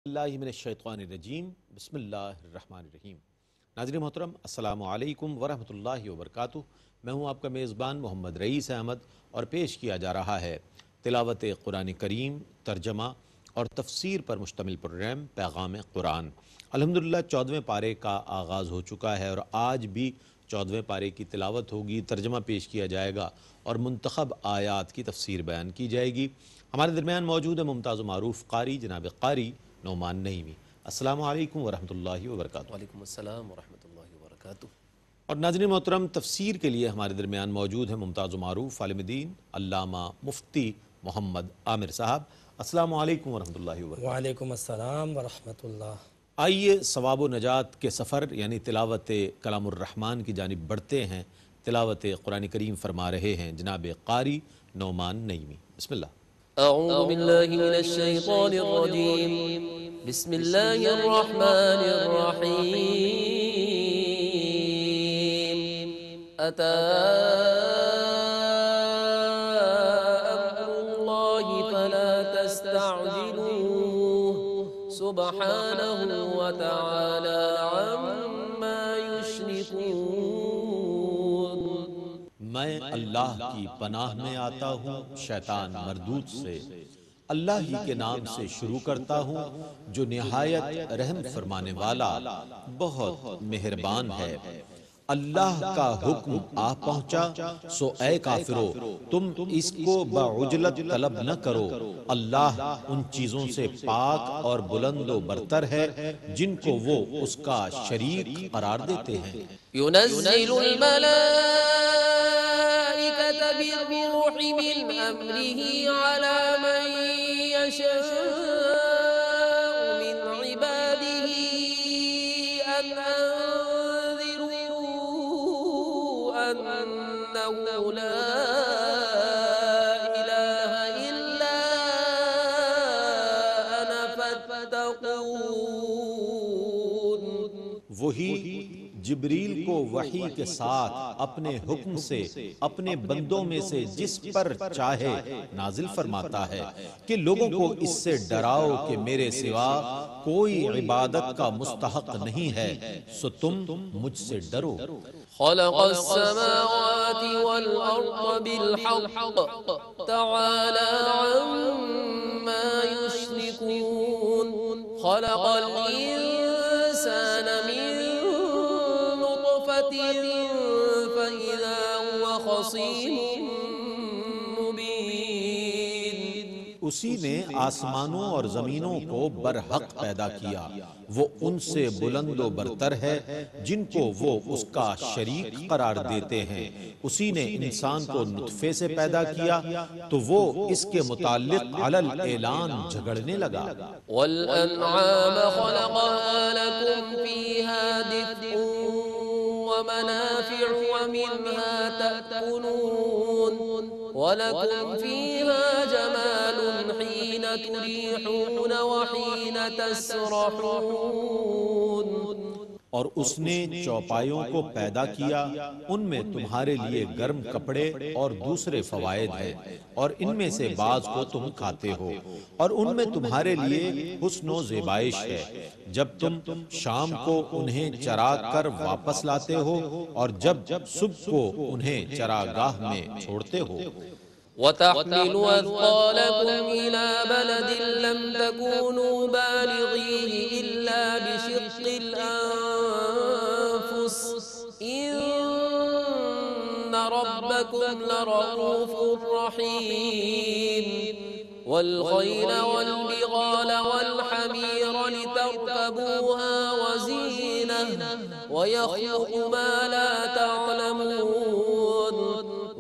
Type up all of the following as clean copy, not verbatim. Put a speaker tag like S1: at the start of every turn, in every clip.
S1: اللہ من الشیطان الرجیم بسم اللہ الرحمن الرحیم۔ ناظرین محترم السلام علیکم ورحمۃ اللہ وبرکاتہ۔ میں ہوں آپ کا میزبان محمد رئیس احمد اور پیش کیا جا رہا ہے تلاوت قرآن کریم، ترجمہ اور تفسیر پر مشتمل پروگرام پیغام قرآن۔ الحمدللہ 14ویں پارے کا آغاز ہو چکا ہے اور آج بھی 14ویں پارے کی تلاوت ہوگی، ترجمہ پیش کیا جائے گا اور منتخب آیات کی تفسیر بیان کی جائے گی۔ ہمارے درمیان موجود ہے ممتاز و معروف قاری جناب قاری نعمان نعیمی۔ السلام علیکم ورحمۃ اللہ وبرکاتہ۔
S2: وعلیکم السلام ورحمۃ اللہ وبرکاتہ۔
S1: اور ناظرین محترم، تفسیر کے لیے ہمارے درمیان موجود ہے ممتاز و معروف عالم دین علامہ مفتی محمد عامر صاحب۔ السلام علیکم ورحمۃ اللہ وبرکاتہ۔
S3: وعلیکم السلام ورحمۃ اللہ۔
S1: آئیے ثواب و نجات کے سفر یعنی تلاوت کلام الرحمن کی جانب بڑھتے ہیں۔ تلاوت قرآن کریم فرما رہے ہیں جناب قاری نعمان نعیمی۔ بسم اللہ۔
S2: اعوذ باللہ من الشیطان الرجیم، بسم اللہ الرحمن الرحیم۔ اتی امر اللہ فلا تستعجلوہ، سبحانہ وتعالی عما یشرکون۔
S1: میں اللہ کی پناہ میں آتا ہوں شیطان مردود سے۔ اللہ ہی کے نام سے شروع کرتا ہوں جو نہایت رحم فرمانے والا بہت مہربان ہے۔ اللہ کا حکم آ پہنچا سو اے کافرو تم اس کو بعجلت طلب نہ کرو۔ اللہ ان چیزوں سے پاک اور بلند و برتر ہے جن کو وہ اس کا شریک قرار دیتے ہیں۔
S2: ينزل الملائكة بالروح من أمره على من يشاء من عباده أن أنذروا أنه لا إله إلا أنا فاتقون۔
S1: وہی جبریل کو وحی کے ساتھ اپنے حکم سے اپنے بندوں میں سے جس پر چاہے نازل فرماتا ہے کہ لوگوں کو اس سے ڈراؤ کہ میرے سوا کوئی عبادت کا مستحق نہیں ہے، سو تم مجھ سے ڈرو۔
S2: خلق السماوات والأرض بالحق تعالى عما يشركون۔ خلق الإنسان من نطفة فإذا هو خصيم مبين۔
S1: اسی نے آسمانوں اور زمینوں کو برحق پیدا کیا، وہ ان سے بلند و برتر ہے جن کو وہ اس کا شریک قرار دیتے ہیں۔ اسی نے انسان کو نطفے سے پیدا کیا تو وہ اس کے متعلق علی الاعلان جھگڑنے لگا۔
S2: والأنعام خلقها لكم فيها دفء ومنافع ومنها تأكلون ولكم فيها جمال حين تريحون وحين تسرحون۔
S1: اور اس نے چوپایوں کو پیدا کیا، ان میں تمہارے لیے گرم کپڑے اور دوسرے فوائد ہیں، اور ان میں سے بعض کو تم کھاتے ہو، اور ان میں تمہارے لیے حسن و زیبائش ہے جب تم شام کو انہیں چرا کر واپس لاتے ہو اور جب صبح کو انہیں چراگاہ میں چھوڑتے ہو۔
S2: وَتَحْمِلُ أَثْقَالَكُمْ إِلَى بَلَدٍ لَمْ تَكُونُوا بَالِغِيهِ إِلَّا بِشِقِّ الْأَنفُسِ إِنَّ رَبَّكُمْ لَرَءُوفٌ رَحِيمٌ۔ وَالْخَيْلَ وَالْبِغَالَ وَالْحَمِيرَ لِتَرْكَبُوهَا وَزِينَةً وَيَخْلُقُ مَا لَا تَعْلَمُونَ۔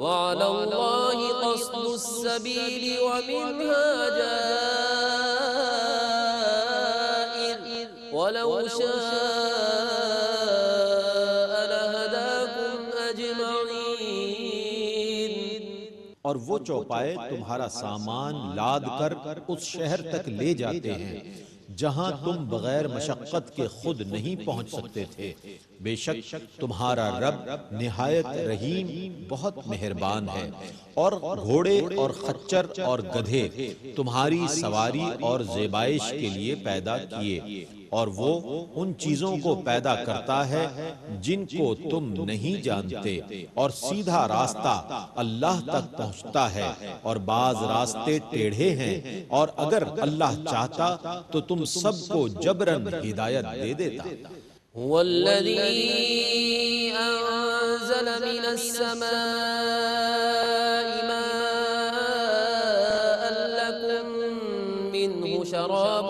S2: وَعَلَى اللَّهِ قَصْدُ السَّبِيلِ وَمِنْهَا جَائِرٌ وَلَوْ شَاءَ لَهَدَاكُمْ أَجْمَعِينَ۔
S1: اور وہ چوپائے تمہارا سامان لاد کر اس شہر تک لے جاتے ہیں جہاں تم بغیر مشقت کے خود نہیں پہنچ سکتے تھے۔ بے شک تمہارا رب نہایت رحیم بہت مہربان ہے۔ اور گھوڑے اور خچر اور گدھے تمہاری سواری اور زیبائش کے لیے پیدا کیے، اور وہ ان چیزوں کو پیدا کرتا ہے جن کو تم نہیں جانتے، اور سیدھا راستہ اللہ تک پہنچتا ہے، اور بعض راستے ٹیڑھے ہیں، اور اگر اللہ چاہتا تو تم سب کو جبراً ہدایت دے دیتا۔
S2: هو الذي أنزل من السماء ماء لكم منه شراب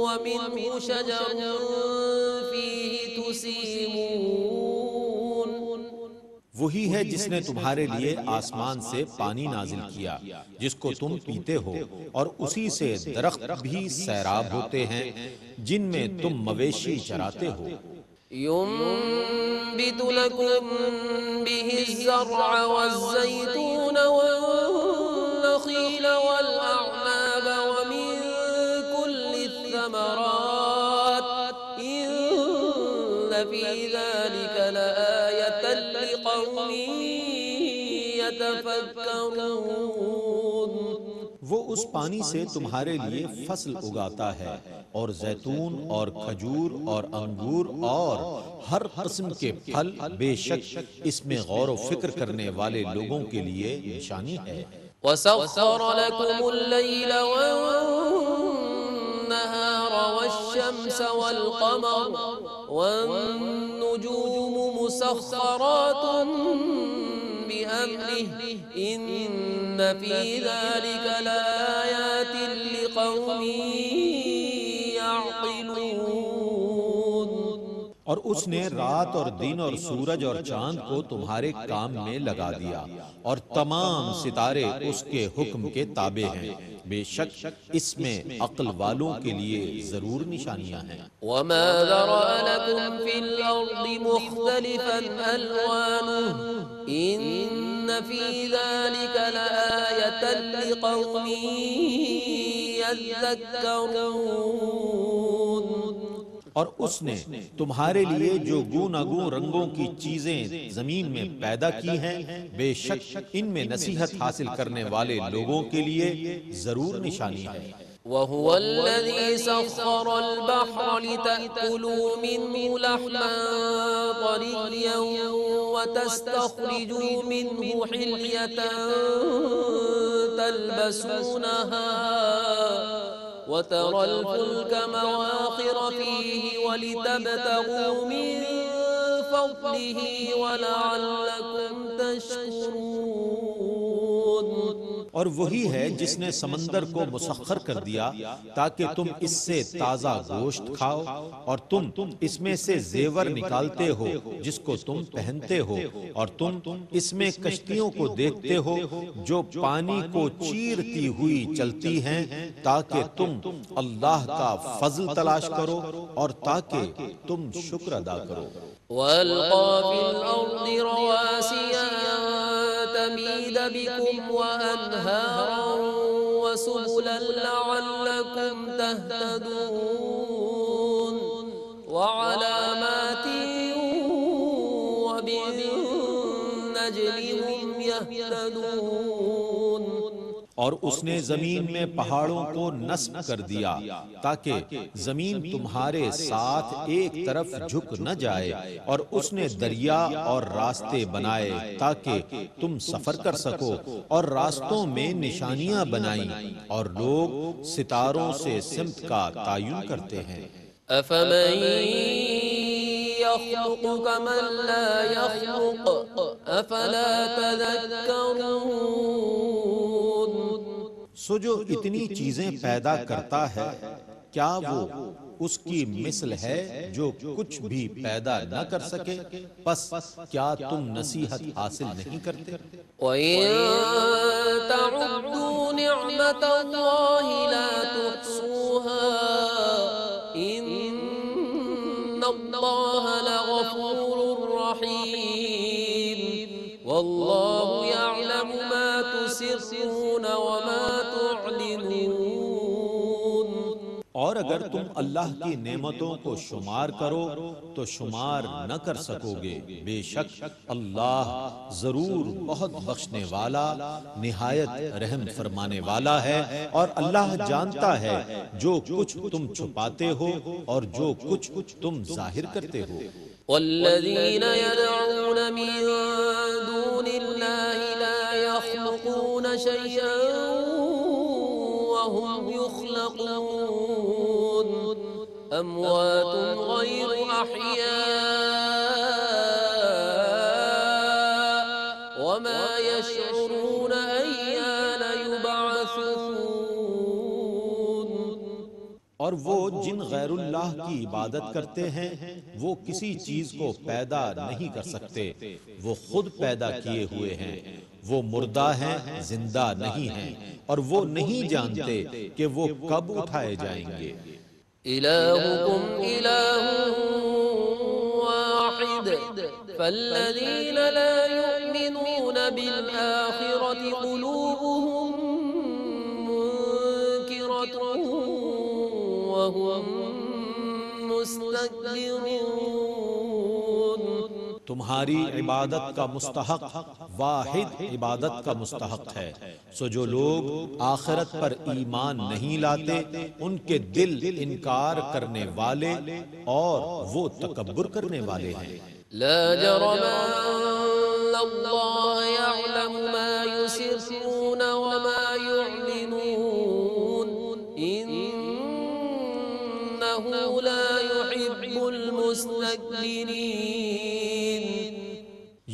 S2: ومنه شجر فيه تسيمون۔
S1: وہی ہے جس نے تمہارے لیے آسمان سے پانی نازل کیا جس کو تم پیتے ہو، اور اسی سے درخت بھی سیراب ہوتے ہیں جن میں تم مویشی چراتے ہو۔
S2: ينبت لكم به الزرع والزيتون والنخيل والأعناب ومن كل الثمرات إن في ذلك لآية لقوم يتفكرون۔
S1: وہ اس پانی سے تمہارے لیے فصل اگاتا ہے، اور زیتون اور کھجور اور انگور اور ہر قسم کے پھل، بے شک اس میں غور و فکر کرنے والے لوگوں کے لیے نشانی ہے۔
S2: وسخر لكم الليل والنهار والشمس والقمر والنجوم مسخرات بأمره إن في ذلك لآيات لقوم يعقلون۔
S1: اور اس نے رات اور دن اور سورج اور چاند کو تمہارے کام میں لگا دیا، اور تمام ستارے اس کے حکم کے تابع ہیں، بے شک اس میں عقل والوں کے لیے ضرور نشانیاں ہیں۔
S2: وما ذرأ لكم في الأرض مختلفا ألوانه إن في ذلك لآية لقوم يذكرون۔
S1: اور اس نے تمہارے لیے جو گوناگون رنگوں کی چیزیں زمین میں پیدا کی ہیں، بے شک ان میں نصیحت حاصل کرنے والے لوگوں کے لیے ضرور نشانی ہے۔
S2: وهو الذي سخر البحر لتأكلوا منه لحما طريا وتستخرجوا منه حلية تلبسونها وترى الفلك مواخر فيه ولتبتغوا من فضله ولعلكم تشكرون۔
S1: اور وہی ہے جس نے سمندر کو مسخر کر دیا تاکہ تم اس سے تازہ گوشت کھاؤ، اور تم اس میں سے زیور نکالتے ہو جس کو تم پہنتے ہو، اور تم اس میں کشتیوں کو دیکھتے ہو جو پانی کو چیرتی ہوئی چلتی ہیں، تاکہ تم اللہ کا فضل تلاش کرو اور تاکہ تم شکر ادا کرو۔
S2: وَأَلْقَى فِي الْأَرْضِ رَوَاسِيَ أَن تَمِيدَ بِكُمْ وَأَنْهَارًا وَسُبُلًا لَعَلَّكُمْ تَهْتَدُونَ وَعَلَامَاتٍ وَبِالنَّجْمِ هُمْ يَهْتَدُونَ۔
S1: اور اس نے زمین میں پہاڑوں کو نصب کر دیا تاکہ زمین تمہارے ساتھ ایک طرف جھک نہ جائے، اور اس نے دریا اور راستے بنائے تاکہ تم سفر کر سکو، اور راستوں میں نشانیاں بنائیں، اور لوگ ستاروں سے سمت کا تعین کرتے ہیں۔
S2: أَفَمَن يَخْلُقُ كَمَن لَّا يَخْلُقُ أَفَلَا تَذَكَّرُونَ۔
S1: سو جو اتنی چیزیں پیدا کرتا ہے، کیا وہ اس کی مثل ہے جو کچھ بھی پیدا نہ کر سکے؟ پس کیا تم نصیحت حاصل نہیں کرتے؟
S2: وَإِن تَعُدُّوا نِعْمَةَ اللَّهِ لَا تُحْصُوهَا إِنَّ اللَّهَ لَغَفُورٌ رَّحِيمٌ وَاللَّهُ يَعْلَمُ مَا تُسِرُّونَ وَمَا تُعْلِنُونَ۔
S1: اور اگر تم اللہ کی نعمتوں کو شمار کرو تو شمار نہ کر سکو گے، بے شک اللہ ضرور بہت بخشنے والا نہایت رحم فرمانے والا ہے، اور اللہ جانتا ہے جو کچھ تم چھپاتے ہو اور جو کچھ تم ظاہر کرتے ہو۔
S2: والذين يدعون من دون الله لا يخلقون شيئا وهم يخلقون أموات غير أحياء وما يشعرون أيان يبعثون۔
S1: اور وہ جن غیر اللہ کی عبادت کرتے ہیں وہ کسی چیز کو پیدا نہیں کر سکتے، وہ خود پیدا کیے ہوئے ہیں، وہ مردہ ہیں زندہ نہیں ہیں، اور وہ نہیں جانتے کہ وہ کب اٹھائے جائیں گے۔
S2: إلهكم إله واحد فالذين لا يؤمنون بالآخرة قلوبهم منكرة وهم مستكبرون۔
S1: تمہاری عبادت کا مستحق واحد عبادت کا مستحق ہے، سو جو لوگ آخرت پر ایمان نہیں لاتے ان کے دل انکار کرنے والے اور وہ تکبر کرنے والے ہیں۔
S2: لا جرم أن الله يعلم ما يسرون وما يعلنون إنه لا يحب المستكبرين۔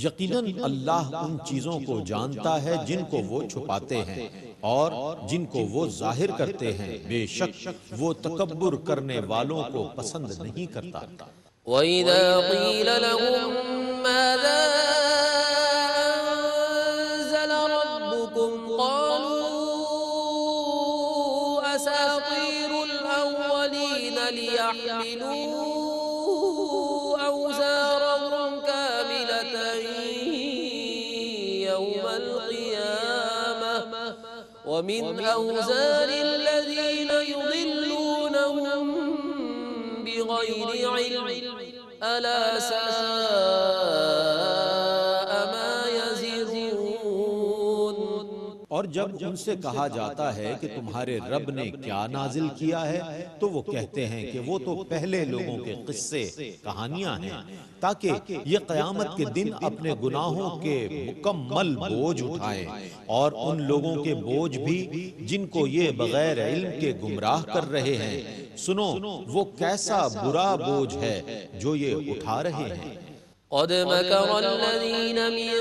S1: یقیناً اللہ ان چیزوں کو جانتا ہے جن کو وہ چھپاتے ہیں اور جن کو وہ ظاہر کرتے ہیں، بے شک وہ تکبر کرنے والوں کو پسند نہیں کرتا۔
S2: وَإِذَا قِيلَ لَهُم مَّاذَا أَنزَلَ رَبُّكُمْ قَالُوا أَسَاطِيرُ الْأَوَّلِينَ لِيَحْمِلُوا أَوْزَارَهُمْ كَامِلَةً يَوْمَ الْقِيَامَةِ وَمِنْ أَوْزَارِ الَّذِينَ يُضِلُّونَهُم بِغَيْرِ عِلْمٍ أَلَا سَاءَ مَا يَزِرُونَ۔
S1: اور جب ان سے کہا جاتا ہے کہ تمہارے رب نے کیا نازل کیا ہے تو وہ کہتے ہیں کہ وہ تو پہلے لوگوں کے قصے کہانیاں ہیں، تاکہ یہ قیامت کے دن اپنے گناہوں کے مکمل بوجھ اٹھائیں، اور ان لوگوں کے بوجھ بھی جن کو یہ بغیر علم کے گمراہ کر رہے ہیں۔ سنو وہ کیسا برا بوجھ ہے جو یہ اٹھا رہے ہیں۔
S2: قد مكر الذين من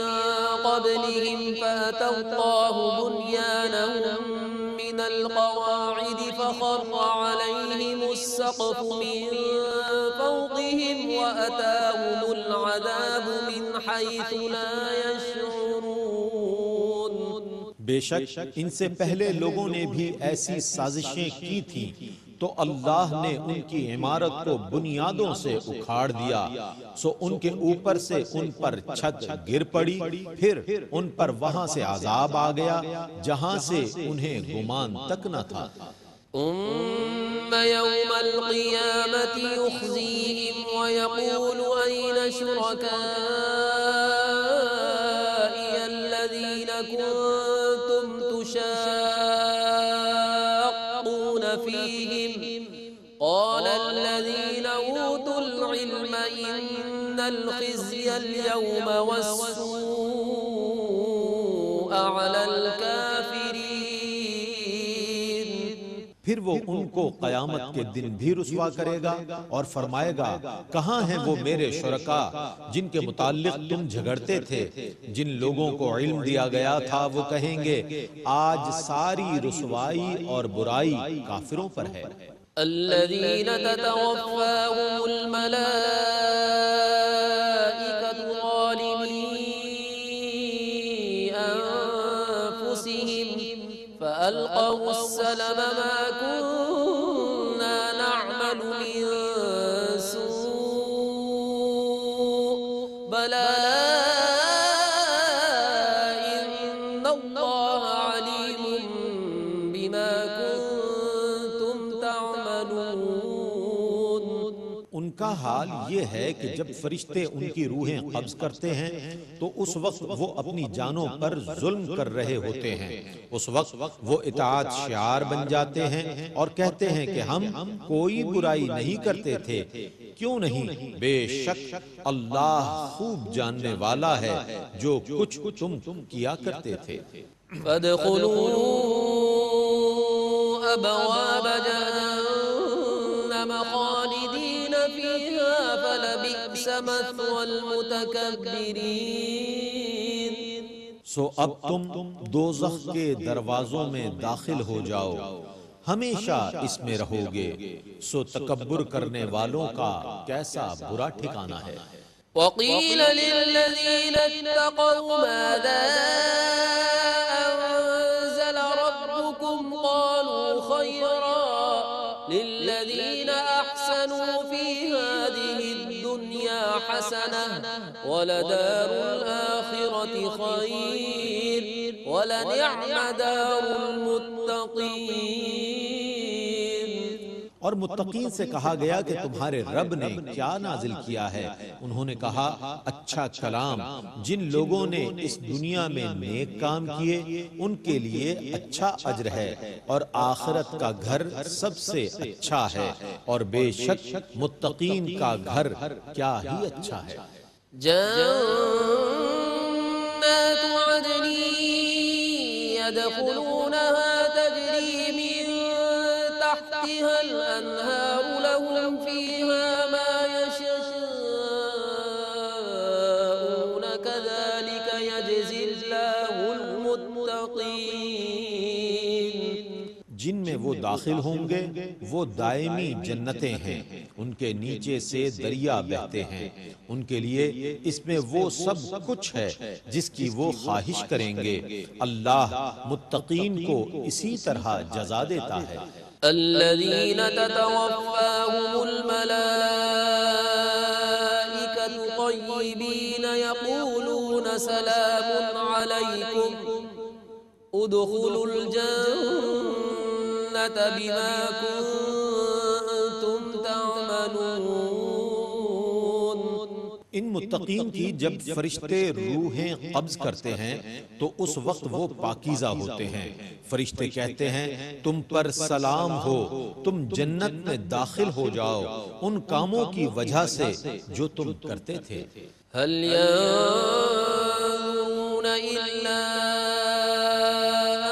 S2: قبلهم فأتى الله بنيانهم من القواعد فخر عليهم السقف من فوقهم وأتاهم العذاب من حيث لا يشعرون۔
S1: بے شک ان سے پہلے لوگوں نے بھی ایسی سازشیں کی تھیں تو اللہ نے ان کی عمارت کو بنیادوں سے اکھاڑ دیا، سو ان کے اوپر سے ان پر چھت گر پڑی، پھر ان پر وہاں سے عذاب آ گیا جہاں سے انہیں گمان تک نہ تھا۔
S2: ثم يوم القيامة يخزيهم ويقول أين شركائي الذين كنتم تشاقون فيهم قال الذين أوتوا العلم إن الخزي اليوم والسوء على الكافرين۔
S1: پھر وہ ان کو قیامت کے دن بھی رسوا کرے گا اور فرمائے گا کہاں ہیں وہ میرے شرکا جن کے متعلق تم جھگڑتے تھے؟ جن لوگوں کو علم دیا گیا تھا وہ کہیں گے آج ساری رسوائی اور برائی کافروں پر ہے۔
S2: الذين تتوفاهم الملائكة ظالمي أنفسهم فألقوا السلم ما كنا نعمل من سوء بلى إن الله عليم بما كنتم تعملون۔
S1: ان کا حال یہ ہے کہ جب فرشتے ان کی روحیں قبض کرتے ہیں تو اس وقت وہ اپنی جانوں پر ظلم کر رہے ہوتے ہیں۔ اس وقت وہ اطاعت شعار بن جاتے ہیں اور کہتے ہیں کہ ہم کوئی برائی نہیں کرتے تھے، کیوں نہیں؟ بے شک اللہ خوب جاننے والا ہے جو کچھ تم کیا کرتے تھے۔
S2: فادخلوا أبواب جهنم خالدين فيها فلبئس مثوى المتكبرين۔
S1: سو اب تم دوزخ کے دروازوں میں داخل ہو جاؤ، ہمیشہ اس میں رہو گے، سو تکبر کرنے والوں کا کیسا برا ٹھکانہ ہے۔
S2: وقيل للذين اتقوا ماذا أنزل ربكم قالوا خيرا للذين أحسنوا في هذه الدنيا حسنة ولدار الآخرة خير ولنعم دار المتقين۔
S1: اور متقین سے کہا گیا کہ تمہارے رب نے کیا نازل کیا ہے؟ انہوں نے کہا اچھا کلام، جن لوگوں نے اس دنیا میں نیک کام کیے ان کے لیے اچھا اجر ہے اور آخرت کا گھر سب سے اچھا ہے، اور بے شک متقین کا گھر کیا ہی اچھا ہے۔
S2: جنات عدن يدخلونها تجري من تحتها الأنهار لهم فيها ما يشاءون كذلك يجزي الله المتقين۔
S1: جن میں وہ داخل ہوں گے وہ دائمی جنتیں ہیں، ان کے نیچے سے دریا بہتے ہیں، ان کے لیے اس میں وہ سب کچھ ہے جس کی وہ خواہش کریں گے، اللہ متقین کو اسی طرح جزا دیتا ہے۔
S2: الذين تتوفاهم الملائكة طيبين يقولون سلام عليكم ادخلوا الجنة بما كنتم تعملون۔
S1: ان متقین کی جب فرشتے روحیں قبض کرتے ہیں تو اس وقت وہ پاکیزہ ہوتے ہیں۔ فرشتے کہتے ہیں تم پر سلام ہو، تم جنت میں داخل ہو جاؤ ان کاموں کی وجہ سے جو تم کرتے تھے۔
S2: هل ينظرون إلا أن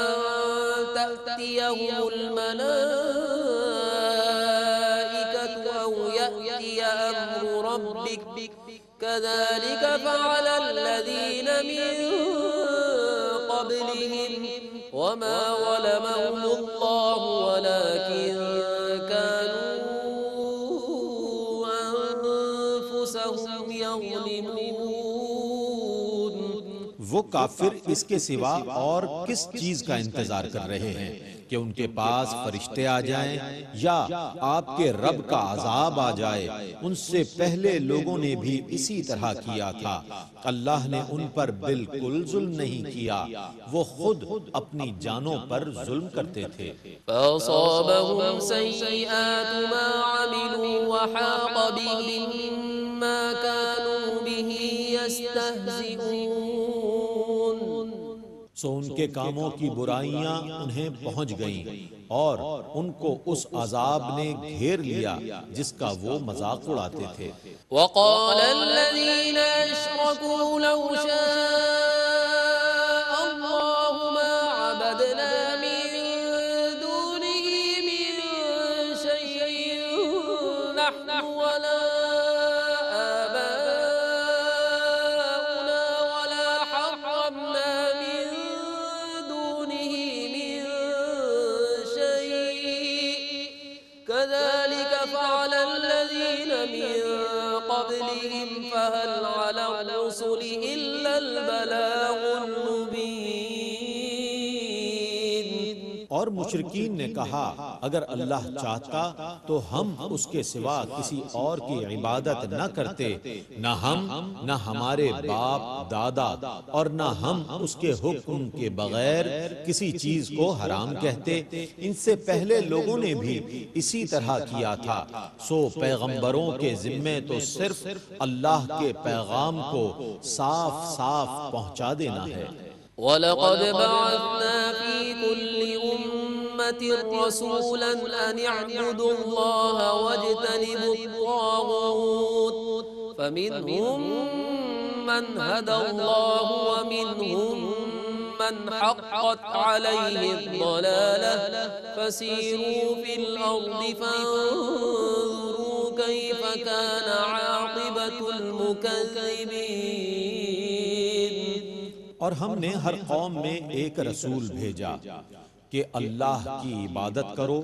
S2: تأتيهم الملائكة أو يأتي أمر ربك كذلك فعل الذين من قبلهم وما ظلمهم الله ولكن كانوا أنفسهم يظلمون۔
S1: وہ کافر اس کے سوا اور کس چیز کا انتظار کر رہے ہیں کہ ان کے پاس فرشتے آ جائیں یا آپ کے رب کا عذاب آ جائے؟ ان سے پہلے لوگوں نے بھی اسی طرح کیا تھا، اللہ نے ان پر بالکل ظلم نہیں کیا، وہ خود اپنی جانوں پر ظلم کرتے تھے۔
S2: فأصابهم سيئات ما عملوا وحاق بهم ما كانوا به يستهزئون۔
S1: سو ان کے کاموں کی برائیاں انہیں پہنچ گئیں اور ان کو اس عذاب نے گھیر لیا جس کا وہ مذاق اڑاتے تھے۔
S2: وقال الذين أشركوا لو شاء الله ما عبدنا من دونه من شيء نحن ولا آباؤنا ولا حرمنا من دونه من شيء كذلك فعل الذين من قبلهم فهل على الرسل إلا البلاغ المبين۔
S1: اور مشرکین نے کہا اگر اللہ چاہتا تو ہم اس کے سوا کسی اور کی عبادت نہ کرتے، نہ ہم نہ ہمارے باپ دادا، اور نہ ہم اس کے حکم کے بغیر کسی چیز کو حرام کہتے۔ ان سے پہلے لوگوں نے بھی اسی طرح کیا تھا، سو پیغمبروں کے ذمے تو صرف اللہ کے پیغام کو صاف صاف پہنچا دینا ہے۔
S2: وَلَقَدْ بَعَثْنَا فِي كُلِّ أُمَّةٍ رَسُولًا أَنِ اعْبُدُوا اللَّهَ وَاجْتَنِبُوا الطَّاغُوتَ فَمِنْهُمْ مَنْ هَدَى اللَّهُ وَمِنْهُمْ مَنْ حَقَّتْ عَلَيْهِ الضَّلَالَةُ فَسِيرُوا فِي الْأَرْضِ فَانظُرُوا كَيْفَ كَانَ عَاقِبَةُ الْمُكَذِّبِينَ۔
S1: اور ہم نے ہر قوم میں ایک رسول بھیجا کہ اللہ کی عبادت کرو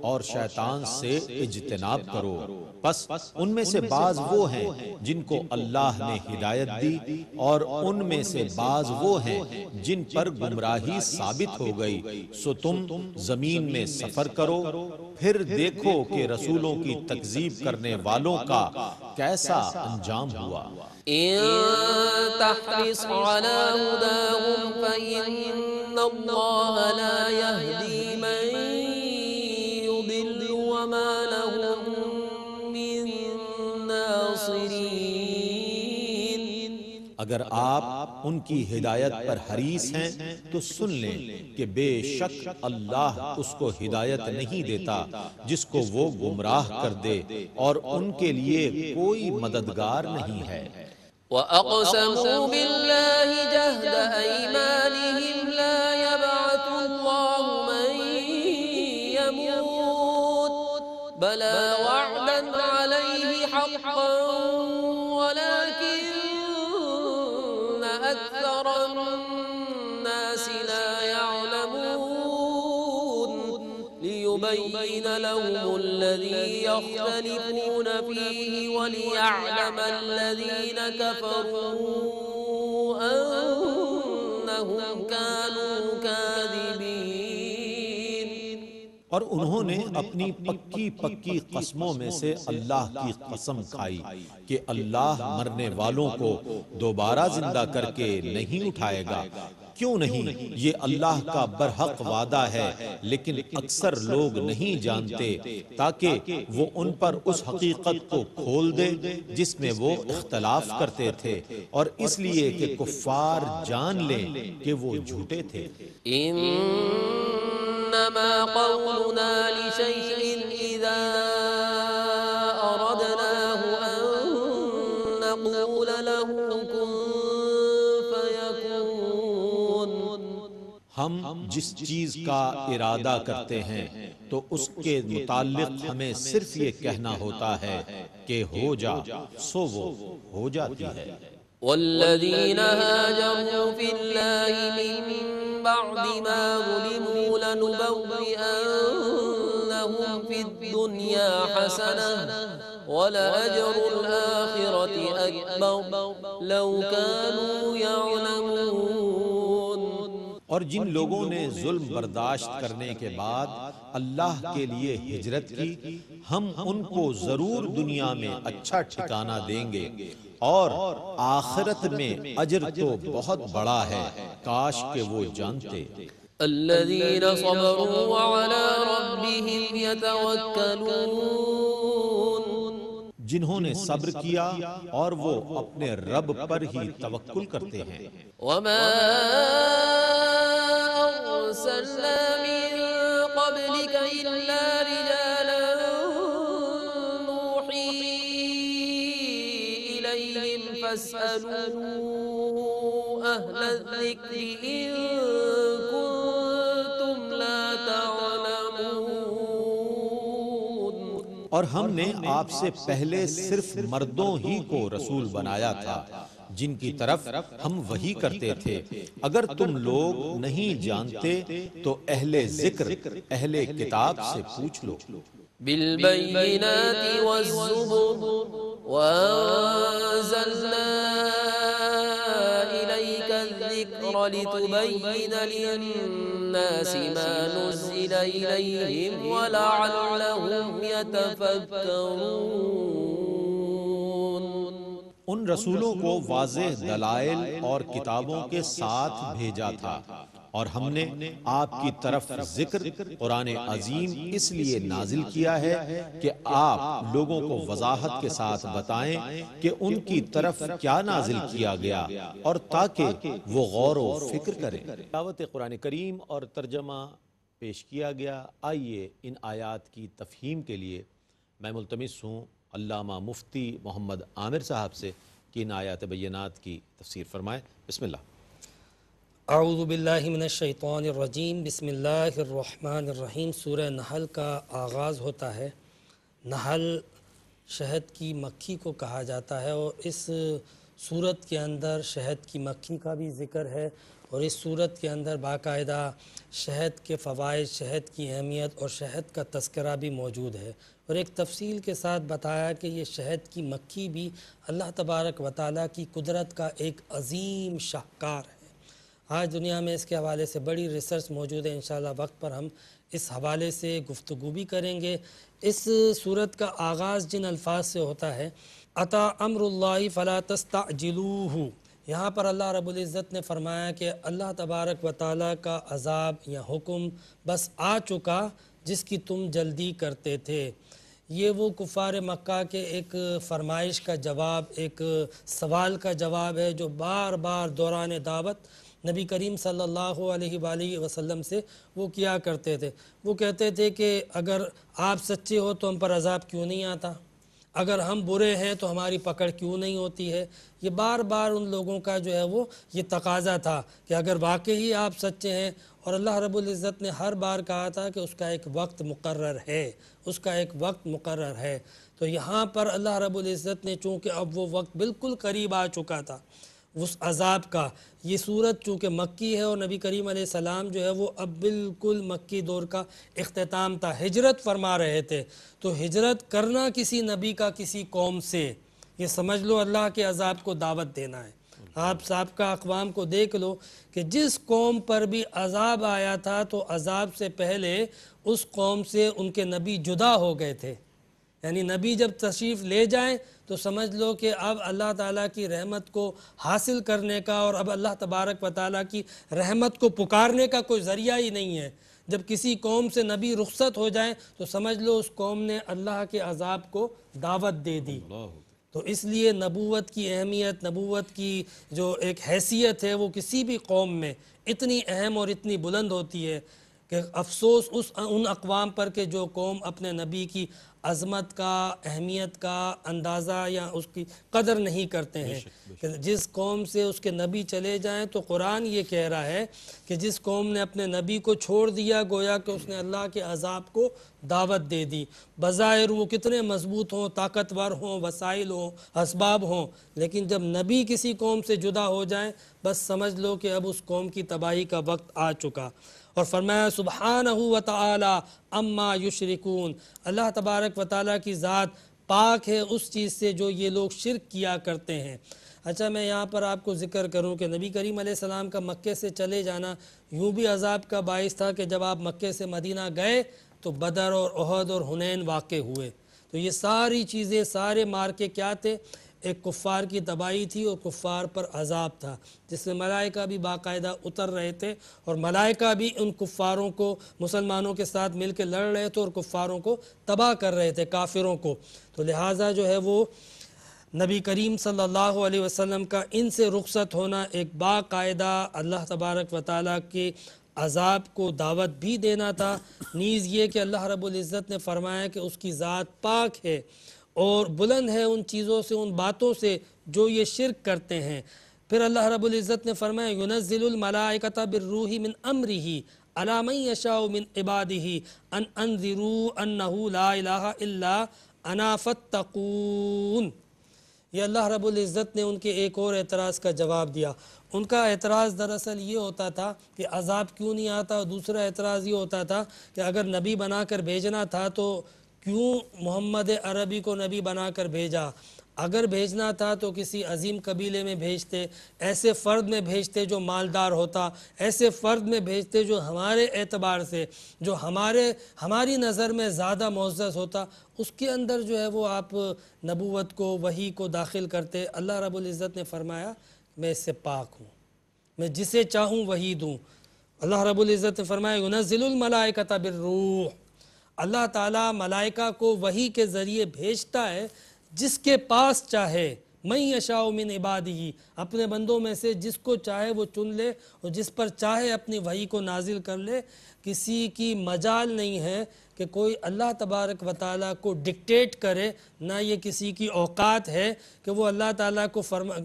S1: اور شیطان سے اجتناب کرو، پس ان میں سے بعض وہ ہیں جن کو اللہ نے ہدایت دی، اور ان میں سے بعض وہ ہیں جن پر گمراہی ثابت ہو گئی، سو تم زمین میں سفر کرو، پھر دیکھو کہ رسولوں کی تکذیب کرنے والوں کا کیسا انجام ہوا۔
S2: إن تحرص على هداهم فإن الله لا يهدي من يضل وما لهم من ناصرين۔
S1: اگر آپ ان کی ہدایت پر حریص ہیں تو سن لیں کہ بے شک اللہ اس کو ہدایت نہیں دیتا جس کو وہ گمراہ کر دے، اور ان کے لیے کوئی مددگار نہیں ہے۔
S2: وَأَقْسَمُوا بِاللَّهِ جَهْدَ أَيْمَانِهِمْ لَا يَبْعَثُ اللَّهُ مَن يَمُوتُ بَلَىٰ وَعْدًا عَلَيْهِ حَقًّا وَلَٰكِنَّ أَكْثَرَ النَّاسِ لَا يَعْلَمُونَ لِيُبَيِّنَ لَهُمُ الَّذِي يَخْتَلِفُونَ فِيهِ وَلِيَعْلَمَ الَّذِينَ كَفَرُوا أَنَّهُمْ كَانُوا كَاذِبِينَ۔
S1: اور انہوں نے اپنی پکی پکی قسموں میں سے اللہ کی قسم کھائی کہ اللہ مرنے والوں کو دوبارہ زندہ کر کے نہیں اٹھائے گا۔ کیوں نہیں؟ یہ اللہ کا برحق وعدہ ہے، لیکن اکثر لوگ نہیں جانتے، تاکہ وہ ان پر اس حقیقت کو کھول دے جس میں وہ اختلاف کرتے تھے، اور اس لیے کہ کفار جان لیں کہ وہ جھوٹے تھے۔
S2: إنما قولنا لشيء إذا أردناه أن نقول له كن فيكون۔
S1: ہم جس چیز کا ارادہ کرتے ہیں تو اس کے متعلق ہمیں صرف یہ کہنا ہوتا ہے کہ ہو جا، سو وہ ہو جاتی ہے۔
S2: والذين هاجروا في الله من بعد ما ظلموا لنبوئنهم في الدنيا حسنة ولأجر الآخرة أكبر لو كانوا يعلمون۔
S1: اور جن لوگوں نے ظلم برداشت کرنے کے بعد اللہ کے لیے ہجرت کی، ہم ان کو ضرور دنیا میں اچھا ٹھکانہ دیں گے، اور آخرت میں اجر تو بہت بڑا ہے، کاش کہ وہ جانتے۔
S2: الذين صبروا وعلى ربهم يتوكلون۔
S1: جنہوں نے صبر کیا اور وہ اپنے رب پر ہی توکل کرتے ہیں۔
S2: وما أرسلنا من قبلك إلا رجالا نوحي إليهم فاسألوا أهل الذكر إن كنتم لا تعلمون۔
S1: اور ہم نے آپ سے پہلے صرف مردوں ہی کو رسول بنایا تھا جن کی طرف ہم وحی کرتے تھے، اگر تم لوگ نہیں جانتے تو اہل ذکر اہل کتاب سے پوچھ لو۔
S2: بالبينات والزبر وأنزلنا إليك الذكر لتبين للناس ما نزل إليهم ولعلهم يتفكرون۔
S1: ان رسولوں کو واضح دلائل اور کتابوں کے ساتھ بھیجا تھا، اور ہم نے آپ کی طرف ذکر قرآن عظیم اس لیے نازل کیا ہے کہ آپ لوگوں کو وضاحت کے ساتھ بتائیں کہ ان کی طرف کیا نازل کیا گیا، اور تاکہ وہ غور و فکر کریں۔ تلاوت قرآن کریم اور ترجمہ پیش کیا گیا۔ آئیے ان آیات کی تفہیم کے لیے میں ملتمس ہوں علامہ مفتی محمد عامر صاحب سے کہ ان آیات بینات کی تفسیر فرمائیں۔ بسم اللہ۔
S3: اعوذ باللہ من الشیطان الرجیم، بسم اللہ الرحمن الرحیم۔ سورہ نحل کا آغاز ہوتا ہے۔ نحل شہد کی مکھی کو کہا جاتا ہے، اور اس سورت کے اندر شہد کی مکھی کا بھی ذکر ہے، اور اس سورت کے اندر باقاعدہ شہد کے فوائد، شہد کی اہمیت اور شہد کا تذکرہ بھی موجود ہے، اور ایک تفصیل کے ساتھ بتایا کہ یہ شہد کی مکھی بھی اللہ تبارک و تعالیٰ کی قدرت کا ایک عظیم شاہکار ہے۔ آج دنیا میں اس کے حوالے سے بڑی ریسرچ موجود ہے، انشاءاللہ وقت پر ہم اس حوالے سے گفتگو بھی کریں گے۔ اس سورت کا آغاز جن الفاظ سے ہوتا ہے، اتا امر اللہ فلا تستعجلوہ، یہاں پر اللہ رب العزت نے فرمایا کہ اللہ تبارک و تعالیٰ کا عذاب یا حکم بس آ چکا جس کی تم جلدی کرتے تھے۔ یہ وہ کفار مکہ کے ایک فرمائش کا جواب، ایک سوال کا جواب ہے جو بار بار دوران دعوت نبی کریم صلی اللہ علیہ وآلہ وسلم سے وہ کیا کرتے تھے۔ وہ کہتے تھے کہ اگر آپ سچے ہو تو ہم پر عذاب کیوں نہیں آتا، اگر ہم برے ہیں تو ہماری پکڑ کیوں نہیں ہوتی ہے۔ یہ بار بار ان لوگوں کا جو ہے وہ یہ تقاضا تھا کہ اگر واقعی آپ سچے ہیں، اور اللہ رب العزت نے ہر بار کہا تھا کہ اس کا ایک وقت مقرر ہے، اس کا ایک وقت مقرر ہے۔ تو یہاں پر اللہ رب العزت نے چونکہ اب وہ وقت بالکل قریب آ چکا تھا اس عذاب کا، یہ صورت چونکہ مکی ہے اور نبی کریم علیہ السلام جو ہے وہ اب بالکل مکی دور کا اختتام تھا، ہجرت فرما رہے تھے، تو ہجرت کرنا کسی نبی کا کسی قوم سے، یہ سمجھ لو اللہ کے عذاب کو دعوت دینا ہے۔ آپ سابقہ اقوام کو دیکھ لو کہ جس قوم پر بھی عذاب آیا تھا تو عذاب سے پہلے اس قوم سے ان کے نبی جدا ہو گئے تھے، یعنی نبی جب تشریف لے جائیں تو سمجھ لو کہ اب اللہ تعالیٰ کی رحمت کو حاصل کرنے کا اور اب اللہ تبارک و تعالیٰ کی رحمت کو پکارنے کا کوئی ذریعہ ہی نہیں ہے۔ جب کسی قوم سے نبی رخصت ہو جائیں تو سمجھ لو اس قوم نے اللہ کے عذاب کو دعوت دے دی۔ تو اس لیے نبوت کی اہمیت، نبوت کی جو ایک حیثیت ہے وہ کسی بھی قوم میں اتنی اہم اور اتنی بلند ہوتی ہے کہ افسوس ان اقوام پر کہ جو قوم اپنے نبی کی عظمت کا، اہمیت کا اندازہ یا اس کی قدر نہیں کرتے ہیں۔ کہ جس قوم سے اس کے نبی چلے جائیں تو قرآن یہ کہہ رہا ہے کہ جس قوم نے اپنے نبی کو چھوڑ دیا گویا کہ اس نے اللہ کے عذاب کو دعوت دے دی، بظاہر وہ کتنے مضبوط ہوں، طاقتور ہوں، وسائل ہوں، اسباب ہوں، لیکن جب نبی کسی قوم سے جدا ہو جائیں بس سمجھ لو کہ اب اس قوم کی تباہی کا وقت آ چکا۔ اور فرمایا سبحانہ و تعالی اما یشرکون، اللہ تبارک و تعالیٰ کی ذات پاک ہے اس چیز سے جو یہ لوگ شرک کیا کرتے ہیں۔ اچھا میں یہاں پر آپ کو ذکر کروں کہ نبی کریم علیہ السلام کا مکے سے چلے جانا یوں بھی عذاب کا باعث تھا کہ جب آپ مکے سے مدینہ گئے تو بدر اور احد اور حنین واقع ہوئے، تو یہ ساری چیزیں، سارے مارکے کیا تھے؟ ایک کفار کی تباہی تھی اور کفار پر عذاب تھا، جس میں ملائکہ بھی باقاعدہ اتر رہے تھے، اور ملائکہ بھی ان کفاروں کو مسلمانوں کے ساتھ مل کے لڑ رہے تھے اور کفاروں کو تباہ کر رہے تھے، کافروں کو۔ تو لہٰذا جو ہے وہ نبی کریم صلی اللہ علیہ وسلم کا ان سے رخصت ہونا ایک باقاعدہ اللہ تبارک و تعالیٰ کے عذاب کو دعوت بھی دینا تھا، نیز یہ کہ اللہ رب العزت نے فرمایا کہ اس کی ذات پاک ہے اور بلند ہے ان چیزوں سے، ان باتوں سے جو یہ شرک کرتے ہیں۔ پھر اللہ رب العزت نے فرمایا يُنَزِّلُ الْمَلَائِكَةَ بِالرُّوحِ مِنْ أَمْرِهِ عَلَى مَنْ يَشَاءُ مِنْ عِبَادِهِ أَنْ أَنذِرُوا أَنَّهُ لَا إِلَهَ إِلَّا أَنَا فَاتَّقُونِ۔ یہ اللہ رب العزت نے ان کے ایک اور اعتراض کا جواب دیا۔ ان کا اعتراض دراصل یہ ہوتا تھا کہ عذاب کیوں نہیں آتا، اور دوسرا اعتراض یہ ہوتا تھا کہ اگر نبی بنا کر بھیجنا تھا تو کیوں محمد عربی کو نبی بنا کر بھیجا؟ اگر بھیجنا تھا تو کسی عظیم قبیلے میں بھیجتے، ایسے فرد میں بھیجتے جو مالدار ہوتا، ایسے فرد میں بھیجتے جو ہمارے اعتبار سے، جو ہماری نظر میں زیادہ معزز ہوتا، اس کے اندر جو ہے وہ آپ نبوت کو، وحی کو داخل کرتے۔ اللہ رب العزت نے فرمایا میں اس سے پاک ہوں، میں جسے چاہوں وحی دوں۔ اللہ رب العزت نے فرمایا ينزل الملائکۃ بالروح، اللہ تعالیٰ ملائکہ کو وحی کے ذریعے بھیجتا ہے جس کے پاس چاہے، من یشاء من عبادہ، اپنے بندوں میں سے جس کو چاہے وہ چن لے اور جس پر چاہے اپنی وحی کو نازل کر لے۔ کسی کی مجال نہیں ہے کہ کوئی اللہ تبارک و تعالیٰ کو ڈکٹیٹ کرے، نہ یہ کسی کی اوقات ہے کہ وہ اللہ تعالیٰ کو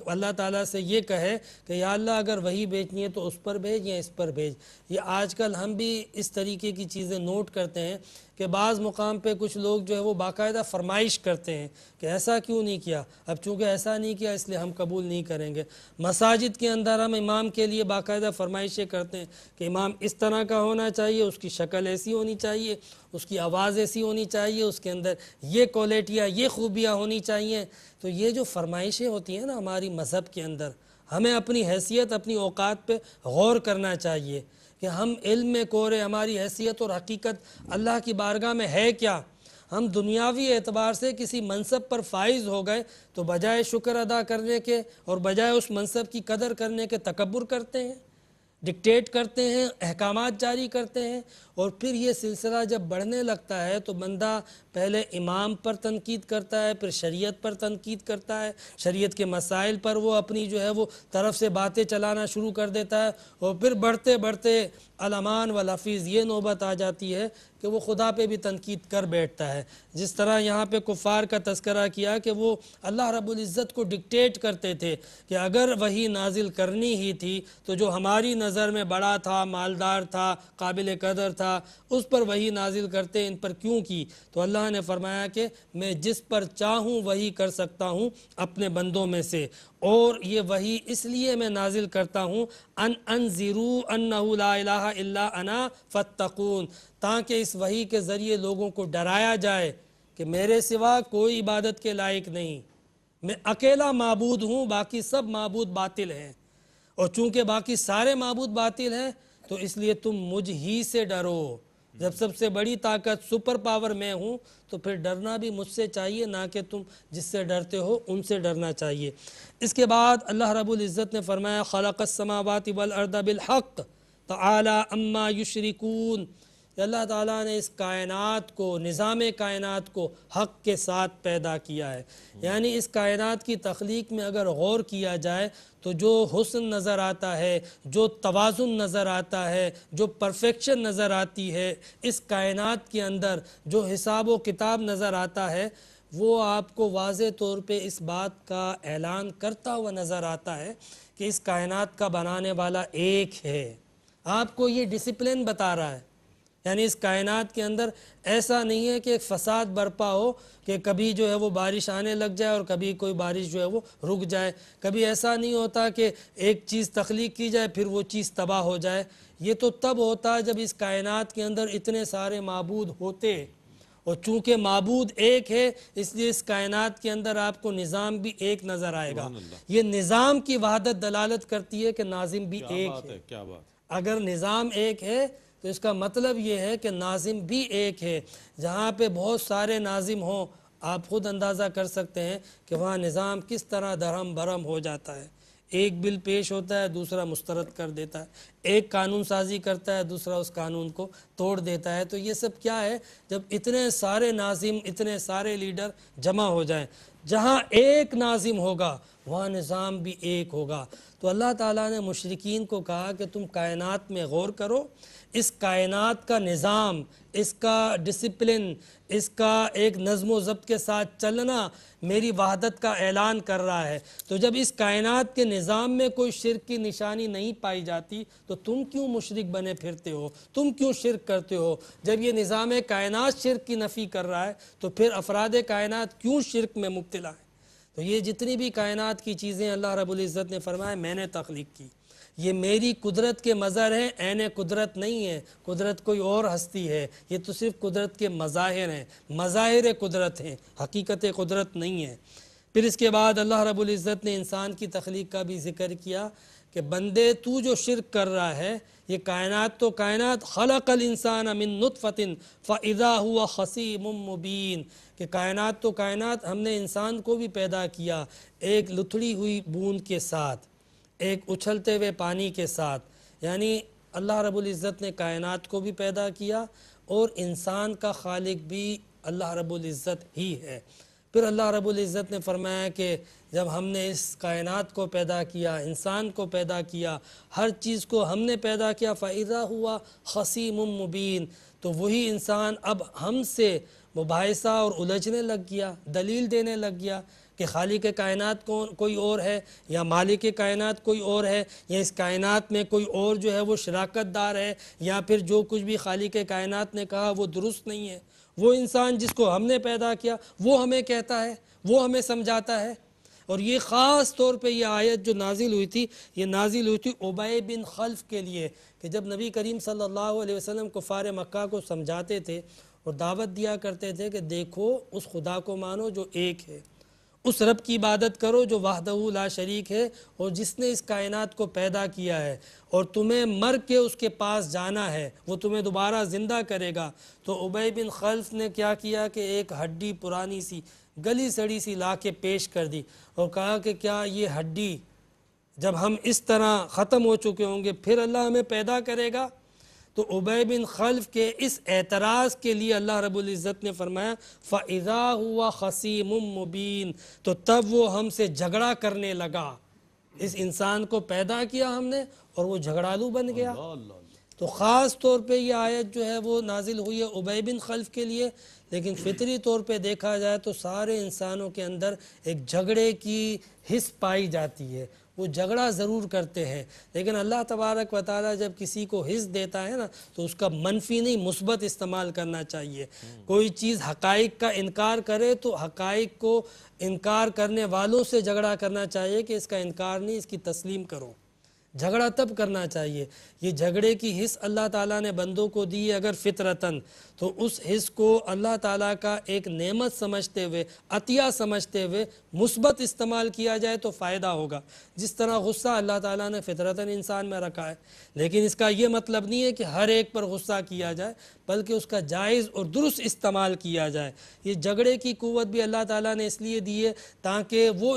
S3: اللہ تعالیٰ سے یہ کہے کہ یا اللہ اگر وحی بھیجنی ہے تو اس پر بھیج یا اس پر بھیج۔ یہ آج کل ہم بھی اس طریقے کی چیزیں نوٹ کرتے ہیں کہ بعض مقام پہ کچھ لوگ جو ہے وہ باقاعدہ فرمائش کرتے ہیں کہ ایسا کیوں نہیں کیا، اب چونکہ ایسا نہیں کیا اس لیے ہم قبول نہیں کریں گے۔ مساجد کے اندر ہم امام کے لیے باقاعدہ فرمائشیں کرتے ہیں کہ امام اس طرح کا ہونا چاہیے، اس کی شکل ایسی ہونی چاہیے، اس کی آواز ایسی ہونی چاہیے، اس کے اندر یہ کوالٹیاں، یہ خوبیاں ہونی چاہیے۔ تو یہ جو فرمائشیں ہوتی ہیں نا ہماری مذہب کے اندر، ہمیں اپنی حیثیت، اپنی اوقات پہ غور کرنا چاہیے کہ ہم علم میں کورے، ہماری حیثیت اور حقیقت اللہ کی بارگاہ میں ہے کیا۔ ہم دنیاوی اعتبار سے کسی منصب پر فائز ہو گئے تو بجائے شکر ادا کرنے کے اور بجائے اس منصب کی قدر کرنے کے تکبر کرتے ہیں، ڈکٹیٹ کرتے ہیں، احکامات جاری کرتے ہیں، اور پھر یہ سلسلہ جب بڑھنے لگتا ہے تو بندہ پہلے امام پر تنقید کرتا ہے، پھر شریعت پر تنقید کرتا ہے، شریعت کے مسائل پر وہ اپنی جو ہے وہ طرف سے باتیں چلانا شروع کر دیتا ہے، اور پھر بڑھتے بڑھتے الامان والحفیظ یہ نوبت آ جاتی ہے کہ وہ خدا پہ بھی تنقید کر بیٹھتا ہے۔ جس طرح یہاں پہ کفار کا تذکرہ کیا کہ وہ اللہ رب العزت کو ڈکٹیٹ کرتے تھے کہ اگر وحی نازل کرنی ہی تھی تو جو ہماری نظر میں بڑا تھا، مالدار تھا، قابل قدر تھا، اس پر وحی نازل کرتے، ان پر کیوں کی؟ تو اللہ نے فرمایا کہ میں جس پر چاہوں وحی کر سکتا ہوں اپنے بندوں میں سے، اور یہ وحی اس لیے میں نازل کرتا ہوں انذروا انہ لا الہ الا انا فاتقون، تاکہ اس وحی کے ذریعے لوگوں کو ڈرایا جائے کہ میرے سوا کوئی عبادت کے لائق نہیں، میں اکیلا معبود ہوں، باقی سب معبود باطل ہیں، اور چونکہ باقی سارے معبود باطل ہیں تو اس لیے تم مجھ ہی سے ڈرو۔ جب سب سے بڑی طاقت سپر پاور میں ہوں تو پھر ڈرنا بھی مجھ سے چاہیے، نہ کہ تم جس سے ڈرتے ہو ان سے ڈرنا چاہیے۔ اس کے بعد اللہ رب العزت نے فرمایا خلق السماوات والارض بالحق تعالی اما یشرکون، اللہ تعالیٰ نے اس کائنات کو، نظام کائنات کو حق کے ساتھ پیدا کیا ہے۔ یعنی اس کائنات کی تخلیق میں اگر غور کیا جائے تو جو حسن نظر آتا ہے، جو توازن نظر آتا ہے، جو پرفیکشن نظر آتی ہے اس کائنات کے اندر، جو حساب و کتاب نظر آتا ہے، وہ آپ کو واضح طور پہ اس بات کا اعلان کرتا ہوا نظر آتا ہے کہ اس کائنات کا بنانے والا ایک ہے۔ آپ کو یہ ڈسپلن بتا رہا ہے، یعنی اس کائنات کے اندر ایسا نہیں ہے کہ ایک فساد برپا ہو کہ کبھی جو ہے وہ بارش آنے لگ جائے اور کبھی کوئی بارش جو ہے وہ رک جائے، کبھی ایسا نہیں ہوتا کہ ایک چیز تخلیق کی جائے پھر وہ چیز تباہ ہو جائے۔ یہ تو تب ہوتا ہے جب اس کائنات کے اندر اتنے سارے معبود ہوتے، اور چونکہ معبود ایک ہے اس لیے اس کائنات کے اندر آپ کو نظام بھی ایک نظر آئے گا۔ یہ نظام کی وحدت دلالت کرتی ہے کہ ناظم بھی ایک ہے۔
S1: کیا بات!
S3: اگر نظام ایک ہے تو اس کا مطلب یہ ہے کہ ناظم بھی ایک ہے۔ جہاں پہ بہت سارے ناظم ہوں آپ خود اندازہ کر سکتے ہیں کہ وہاں نظام کس طرح درہم برہم ہو جاتا ہے۔ ایک بل پیش ہوتا ہے دوسرا مسترد کر دیتا ہے، ایک قانون سازی کرتا ہے دوسرا اس قانون کو توڑ دیتا ہے۔ تو یہ سب کیا ہے؟ جب اتنے سارے ناظم، اتنے سارے لیڈر جمع ہو جائیں، جہاں ایک ناظم ہوگا وہاں نظام بھی ایک ہوگا۔ تو اللہ تعالیٰ نے مشرکین کو کہا کہ تم کائنات میں غور کرو، اس کائنات کا نظام، اس کا ڈسپلن، اس کا ایک نظم و ضبط کے ساتھ چلنا میری وحدت کا اعلان کر رہا ہے۔ تو جب اس کائنات کے نظام میں کوئی شرک کی نشانی نہیں پائی جاتی تو تم کیوں مشرک بنے پھرتے ہو؟ تم کیوں شرک کرتے ہو؟ جب یہ نظام کائنات شرک کی نفی کر رہا ہے تو پھر افراد کائنات کیوں شرک میں مبتلا ہیں؟ تو یہ جتنی بھی کائنات کی چیزیں اللہ رب العزت نے فرمایا میں نے تخلیق کی، یہ میری قدرت کے مظہر ہیں، عین قدرت نہیں ہے، قدرت کوئی اور ہستی ہے، یہ تو صرف قدرت کے مظاہر ہیں، مظاہر قدرت ہیں، حقیقت قدرت نہیں ہے۔ پھر اس کے بعد اللہ رب العزت نے انسان کی تخلیق کا بھی ذکر کیا کہ بندے تو جو شرک کر رہا ہے، یہ کائنات تو کائنات، خلق الانسان من نطفۃ فاذا هو خصیم مبین، کہ کائنات تو کائنات، ہم نے انسان کو بھی پیدا کیا ایک لتھڑی ہوئی بوند کے ساتھ، ایک اچھلتے ہوئے پانی کے ساتھ، یعنی اللہ رب العزت نے کائنات کو بھی پیدا کیا اور انسان کا خالق بھی اللہ رب العزت ہی ہے۔ پھر اللہ رب العزت نے فرمایا کہ جب ہم نے اس کائنات کو پیدا کیا، انسان کو پیدا کیا، ہر چیز کو ہم نے پیدا کیا، فَإِذَا هُوَ خَصِيمٌ مُبِينٌ، تو وہی انسان اب ہم سے مباحثہ اور الجھنے لگ گیا، دلیل دینے لگ گیا کہ خالق کائنات کوئی اور ہے یا مالک کائنات کوئی اور ہے، یا اس کائنات میں کوئی اور جو ہے وہ شراکت دار ہے، یا پھر جو کچھ بھی خالق کائنات نے کہا وہ درست نہیں ہے۔ وہ انسان جس کو ہم نے پیدا کیا وہ ہمیں کہتا ہے، وہ ہمیں سمجھاتا ہے۔ اور یہ خاص طور پہ یہ آیت جو نازل ہوئی تھی، یہ نازل ہوئی تھی ابی بن خلف کے لیے، کہ جب نبی کریم صلی اللہ علیہ وسلم کفار مکہ کو سمجھاتے تھے اور دعوت دیا کرتے تھے کہ دیکھو اس خدا کو مانو جو ایک ہے، اس رب کی عبادت کرو جو وحدہ لا شریک ہے اور جس نے اس کائنات کو پیدا کیا ہے، اور تمہیں مر کے اس کے پاس جانا ہے، وہ تمہیں دوبارہ زندہ کرے گا۔ تو ابی بن خلف نے کیا کیا کہ ایک ہڈی پرانی سی گلی سڑی سی لا کے پیش کر دی اور کہا کہ کیا یہ ہڈی جب ہم اس طرح ختم ہو چکے ہوں گے پھر اللہ ہمیں پیدا کرے گا؟ تو ابی بن خلف کے اس اعتراض کے لیے اللہ رب العزت نے فرمایا فَإِذَا هُوَ خَصِيمٌ مُبِينٌ، تو تب وہ ہم سے جھگڑا کرنے لگا۔ اس انسان کو پیدا کیا ہم نے اور وہ جھگڑالو بن گیا۔ تو خاص طور پہ یہ آیت جو ہے وہ نازل ہوئی ہے ابی بن خلف کے لیے، لیکن فطری طور پہ دیکھا جائے تو سارے انسانوں کے اندر ایک جھگڑے کی حس پائی جاتی ہے، وہ جھگڑا ضرور کرتے ہیں، لیکن اللہ تبارک و تعالیٰ جب کسی کو حس دیتا ہے نا تو اس کا منفی نہیں مثبت استعمال کرنا چاہیے۔ کوئی چیز حقائق کا انکار کرے تو حقائق کو انکار کرنے والوں سے جھگڑا کرنا چاہیے کہ اس کا انکار نہیں، اس کی تسلیم کرو۔ جھگڑا تب کرنا چاہیے۔ یہ جھگڑے کی حس اللہ تعالیٰ نے بندوں کو دی ہے اگر فطرتاً، تو اس حس کو اللہ تعالیٰ کا ایک نعمت سمجھتے ہوئے، عطیہ سمجھتے ہوئے مثبت استعمال کیا جائے تو فائدہ ہوگا۔ جس طرح غصہ اللہ تعالیٰ نے فطرتاً انسان میں رکھا ہے، لیکن اس کا یہ مطلب نہیں ہے کہ ہر ایک پر غصہ کیا جائے، بلکہ اس کا جائز اور درست استعمال کیا جائے۔ یہ جھگڑے کی قوت بھی اللہ تعالیٰ نے اس لیے دی ہے تاکہ وہ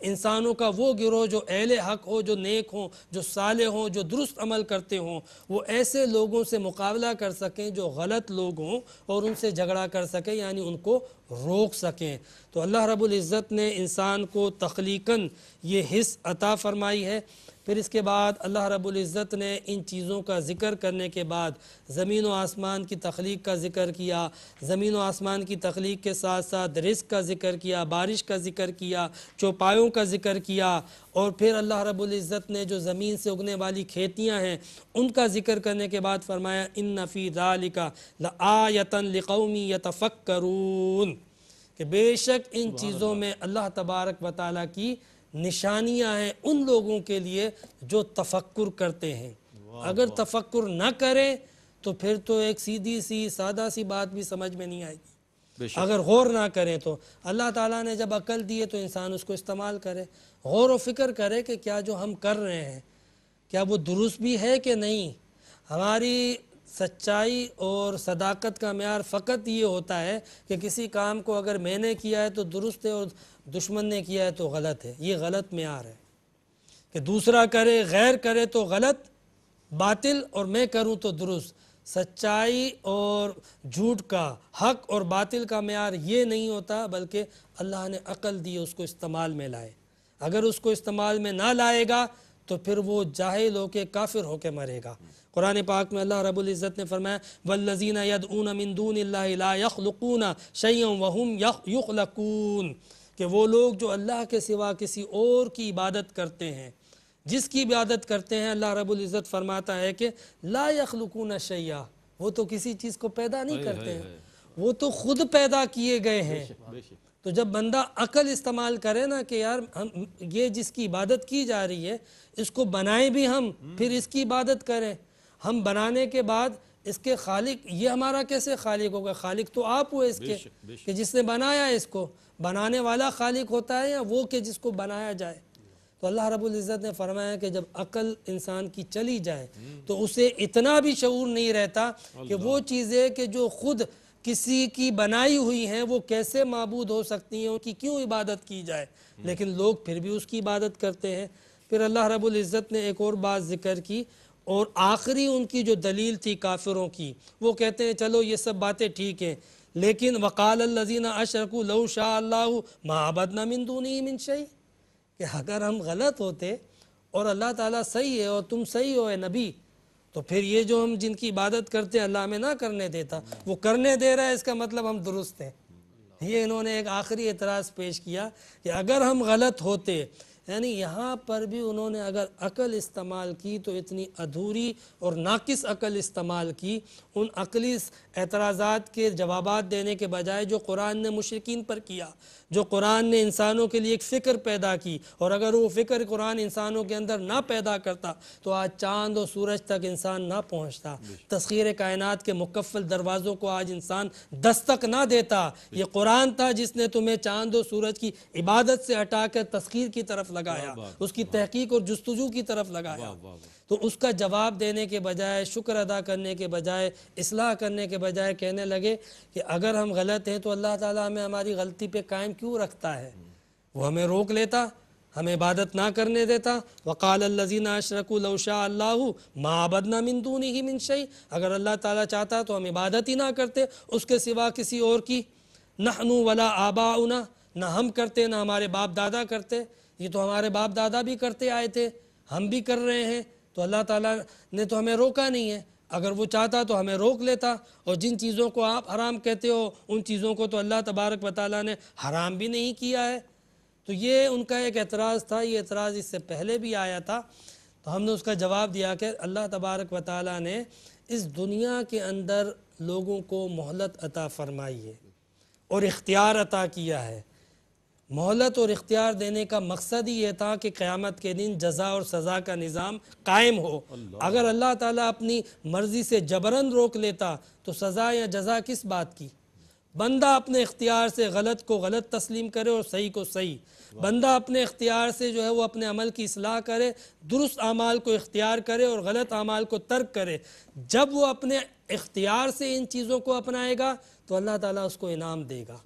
S3: انسانوں کا وہ گروہ جو اہل حق ہو، جو نیک ہوں، جو صالح ہوں، جو درست عمل کرتے ہوں، وہ ایسے لوگوں سے مقابلہ کر سکیں جو غلط لوگ ہوں اور ان سے جھگڑا کر سکیں، یعنی ان کو روک سکیں۔ تو اللہ رب العزت نے انسان کو تخلیقاً یہ حس عطا فرمائی ہے۔ پھر اس کے بعد اللہ رب العزت نے ان چیزوں کا ذکر کرنے کے بعد زمین و آسمان کی تخلیق کا ذکر کیا، زمین و آسمان کی تخلیق کے ساتھ ساتھ رزق کا ذکر کیا، بارش کا ذکر کیا، چوپایوں کا ذکر کیا، اور پھر اللہ رب العزت نے جو زمین سے اگنے والی کھیتیاں ہیں ان کا ذکر کرنے کے بعد فرمایا ان فی ذالک لآیۃ لقوم یتفکرون، کہ بے شک ان چیزوں میں اللہ تبارک و تعالیٰ کی نشانیاں ہیں ان لوگوں کے لیے جو تفکر کرتے ہیں۔ اگر تفکر نہ کریں تو پھر تو ایک سیدھی سی سادہ سی بات بھی سمجھ میں نہیں آئے گی۔ اگر غور نہ کریں تو اللہ تعالیٰ نے جب عقل دی ہے تو انسان اس کو استعمال کرے، غور و فکر کرے کہ کیا جو ہم کر رہے ہیں کیا وہ درست بھی ہے کہ نہیں۔ ہماری سچائی اور صداقت کا معیار فقط یہ ہوتا ہے کہ کسی کام کو اگر میں نے کیا ہے تو درست ہے اور دشمن نے کیا ہے تو غلط ہے، یہ غلط معیار ہے۔ کہ دوسرا کرے، غیر کرے تو غلط، باطل، اور میں کروں تو درست۔ سچائی اور جھوٹ کا، حق اور باطل کا معیار یہ نہیں ہوتا، بلکہ اللہ نے عقل دی اس کو استعمال میں لائے۔ اگر اس کو استعمال میں نہ لائے گا تو پھر وہ جاہل ہو کے کافر ہو کے مرے گا۔ قرآن پاک میں اللہ رب العزت نے فرمایا والذین یدعون من دون اللہ لا یخلقون شیئا وہم یخلقون، کہ وہ لوگ جو اللہ کے سوا کسی اور کی عبادت کرتے ہیں، جس کی عبادت کرتے ہیں، اللہ رب العزت فرماتا ہے کہ لا یخلقون شیئا، وہ تو کسی چیز کو پیدا نہیں کرتے ہیں، وہ تو خود پیدا کیے گئے ہیں۔ تو جب بندہ عقل استعمال کرے نا کہ یار یہ جس کی عبادت کی جا رہی ہے اس کو بنائیں بھی ہم، پھر اس کی عبادت کریں، ہم بنانے کے بعد اس کے خالق یہ ہمارا کیسے خالق ہوگا؟ خالق تو آپ ہوئے اس کے کہ جس نے بنایا اس کو، بنانے والا خالق ہوتا ہے یا وہ کہ جس کو بنایا جائے؟ تو اللہ رب العزت نے فرمایا کہ جب عقل انسان کی چلی جائے تو اسے اتنا بھی شعور نہیں رہتا کہ وہ چیزیں کہ جو خود کسی کی بنائی ہوئی ہیں وہ کیسے معبود ہو سکتی ہیں، ان کی کیوں عبادت کی جائے، لیکن لوگ پھر بھی اس کی عبادت کرتے ہیں۔ پھر اللہ رب العزت نے ایک اور بات ذکر کی، اور آخری ان کی جو دلیل تھی کافروں کی، وہ کہتے ہیں چلو یہ سب باتیں ٹھیک ہیں، لیکن وقال الذین اشرکوا لو شاء اللہ ما عبدنا من دونہ من شیء، کہ اگر ہم غلط ہوتے اور اللہ تعالیٰ صحیح ہے اور تم صحیح ہو اے نبی، تو پھر یہ جو ہم جن کی عبادت کرتے ہیں اللہ ہمیں نہ کرنے دیتا، وہ کرنے دے رہا ہے اس کا مطلب ہم درست ہیں۔ یہ انہوں نے ایک آخری اعتراض پیش کیا کہ اگر ہم غلط ہوتے، یعنی یہاں پر بھی انہوں نے اگر عقل استعمال کی تو اتنی ادھوری اور ناقص عقل استعمال کی، ان عقلی اعتراضات کے جوابات دینے کے بجائے جو قرآن نے مشرکین پر کیا، جو قرآن نے انسانوں کے لیے ایک فکر پیدا کی، اور اگر وہ فکر قرآن انسانوں کے اندر نہ پیدا کرتا تو آج چاند اور سورج تک انسان نہ پہنچتا، تسخیر کائنات کے مکفل دروازوں کو آج انسان دستک نہ دیتا۔ یہ قرآن تھا جس نے تمہیں چاند اور سورج کی عبادت سے ہٹا کر تسخیر کی طرف لگایا، اس کی تحقیق اور جستجو کی طرف لگایا۔ تو اس کا جواب دینے کے بجائے، شکر ادا کرنے کے بجائے، اصلاح کرنے کے بجائے کہنے لگے کہ اگر ہم غلط ہیں تو اللہ تعالیٰ ہمیں ہماری غلطی پہ قائم کیوں رکھتا ہے؟ وہ ہمیں روک لیتا، ہمیں عبادت نہ کرنے دیتا۔ وقال الذین اشرکوا لو شاء اللہ ما عبدنا من دونہ من شیء، اگر اللہ تعالیٰ چاہتا تو ہم عبادت ہی نہ کرتے اس کے سوا کسی اور کی۔ نحن ولا آباؤنا، نہ ہم کرتے نہ ہمارے باپ دادا کرتے، یہ تو ہمارے باپ دادا بھی کرتے آئے تھے، ہم بھی کر رہے ہیں، تو اللہ تعالیٰ نے تو ہمیں روکا نہیں ہے، اگر وہ چاہتا تو ہمیں روک لیتا۔ اور جن چیزوں کو آپ حرام کہتے ہو ان چیزوں کو تو اللہ تبارک و تعالیٰ نے حرام بھی نہیں کیا ہے۔ تو یہ ان کا ایک اعتراض تھا، یہ اعتراض اس سے پہلے بھی آیا تھا، تو ہم نے اس کا جواب دیا کہ اللہ تبارک و تعالیٰ نے اس دنیا کے اندر لوگوں کو مہلت عطا فرمائی ہے اور اختیار عطا کیا ہے۔ مہلت اور اختیار دینے کا مقصد ہی یہ تھا کہ قیامت کے دن جزا اور سزا کا نظام قائم ہو۔ اگر اللہ تعالیٰ اپنی مرضی سے جبراً روک لیتا تو سزا یا جزا کس بات کی؟ بندہ اپنے اختیار سے غلط کو غلط تسلیم کرے اور صحیح کو صحیح، بندہ اپنے اختیار سے جو ہے وہ اپنے عمل کی اصلاح کرے، درست اعمال کو اختیار کرے اور غلط اعمال کو ترک کرے۔ جب وہ اپنے اختیار سے ان چیزوں کو اپنائے گا تو اللہ تعالیٰ اس کو انعام دے گا،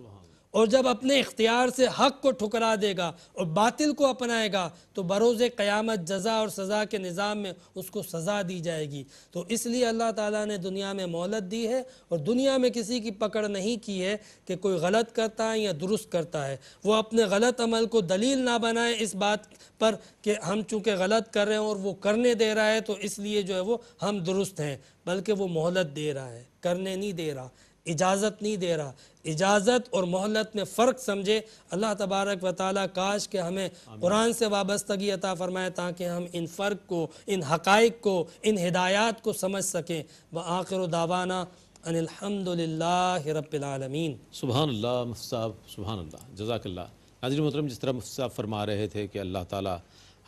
S3: اور جب اپنے اختیار سے حق کو ٹھکرا دے گا اور باطل کو اپنائے گا تو بروز قیامت جزا اور سزا کے نظام میں اس کو سزا دی جائے گی۔ تو اس لیے اللہ تعالیٰ نے دنیا میں مہلت دی ہے، اور دنیا میں کسی کی پکڑ نہیں کی ہے کہ کوئی غلط کرتا ہے یا درست کرتا ہے۔ وہ اپنے غلط عمل کو دلیل نہ بنائے اس بات پر کہ ہم چونکہ غلط کر رہے ہیں اور وہ کرنے دے رہا ہے تو اس لیے جو ہے وہ ہم درست ہیں، بلکہ وہ مہلت دے رہا ہے، کرنے نہیں دے رہا، اجازت نہیں دے رہا۔ اجازت اور مہلت میں فرق سمجھے اللہ تبارک و تعالیٰ، کاش کہ ہمیں قرآن سے وابستگی عطا فرمائے تاکہ ہم ان فرق کو، ان حقائق کو، ان ہدایات کو سمجھ سکیں۔ وآخر دعوانا ان الحمد للہ رب العالمین۔
S1: سبحان اللہ مفتی صاحب، سبحان اللہ، جزاک اللہ۔ ناظرین محترم، جس طرح مفتی صاحب فرما رہے تھے کہ اللہ تعالیٰ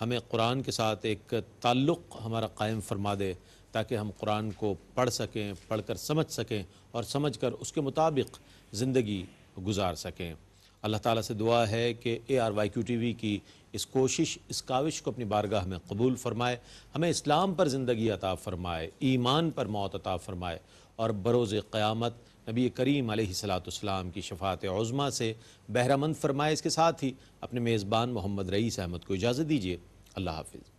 S1: ہمیں قرآن کے ساتھ ایک تعلق ہمارا قائم فرما دے تاکہ ہم قرآن کو پڑھ سکیں، پڑھ کر سمجھ سکیں اور سمجھ کر اس کے مطابق زندگی گزار سکیں۔ اللہ تعالیٰ سے دعا ہے کہ ARYQ TV کی اس کوشش، اس کاوش کو اپنی بارگاہ میں قبول فرمائے، ہمیں اسلام پر زندگی عطا فرمائے، ایمان پر موت عطا فرمائے، اور بروز قیامت نبی کریم علیہ السلام کی شفاعت عظمیٰ سے بہرہ مند فرمائے۔ اس کے ساتھ ہی اپنے میزبان محمد رئیس احمد کو اجازت دیجیے۔ اللہ حافظ۔